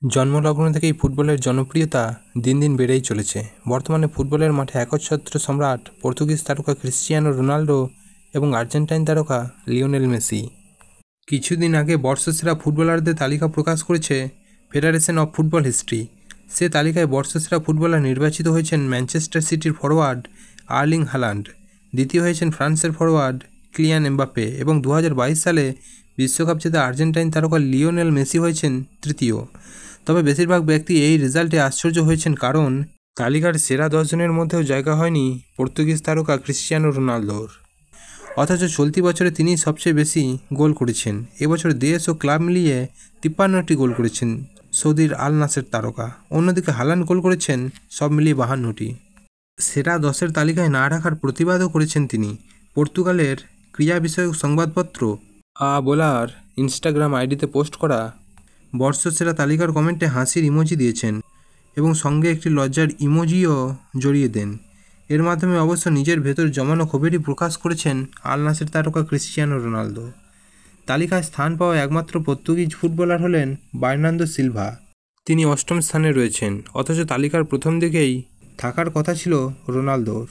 জন্মলগ্ন থেকেই ফুটবলের জনপ্রিয়তা দিন দিন বেড়েই চলেছে। বর্তমানে ফুটবলের মাঠে একচ্ছত্র সম্রাট পর্তুগিজ তারকা ক্রিশ্চিয়ানো রোনাল্ডো এবং আর্জেন্টাইন তারকা লিওনেল মেসি। কিছুদিন আগে বর্ষসেরা ফুটবলারদের তালিকা প্রকাশ করেছে ফেডারেশন অফ ফুটবল হিস্ট্রি। সে তালিকায় বর্ষসেরা ফুটবলার নির্বাচিত হয়েছেন ম্যানচেস্টার সিটির ফরোয়ার্ড আর্লিং হালান্ড, দ্বিতীয় হয়েছেন ফ্রান্সের ফরোয়ার্ড কিলিয়ান এমবাপ্পে এবং 2022 সালে বিশ্বকাপ জেতা আর্জেন্টাইন তারকা লিওনেল মেসি হয়েছেন তৃতীয়। তবে বেশিরভাগ ব্যক্তি এই রেজাল্টে আশ্চর্য হয়েছেন, কারণ তালিকার সেরা 10 জনের মধ্যেও জায়গা হয়নি পর্তুগিজ তারকা ক্রিশ্চিয়ানো রোনালদোর। অথচ চলতি বছরে তিনি সবচেয়ে বেশি গোল করেছেন। এবছর দেশ ও ক্লাব মিলিয়ে 53টি গোল করেছেন সৌদির আল নাসের তারকা। অন্যদিকে হালান্ড গোল করেছেন সব মিলিয়ে 52টি। সেরা 10-এর তালিকায় না রাখার প্রতিবাদও করেছেন তিনি। পর্তুগালের ক্রীড়া বিষয়ক সংবাদপত্র বোলার ইনস্টাগ্রাম আইডিতে পোস্ট করা বর্ষসেরা তালিকার কমেন্টে হাসির ইমোজি দিয়েছেন এবং সঙ্গে একটি লজ্জার ইমোজিও জড়িয়ে দেন। এর মাধ্যমে অবশ্য নিজের ভেতর জমানো ক্ষোভেরই প্রকাশ করেছেন আল নাসের তারকা ক্রিশ্চিয়ানো রোনালদো। তালিকায় স্থান পাওয়া একমাত্র পর্তুগিজ ফুটবলার হলেন বার্নার্দো সিলভা। তিনি 8ম স্থানে রয়েছেন, অথচ তালিকার প্রথম দিকেই থাকার কথা ছিল রোনালদোর।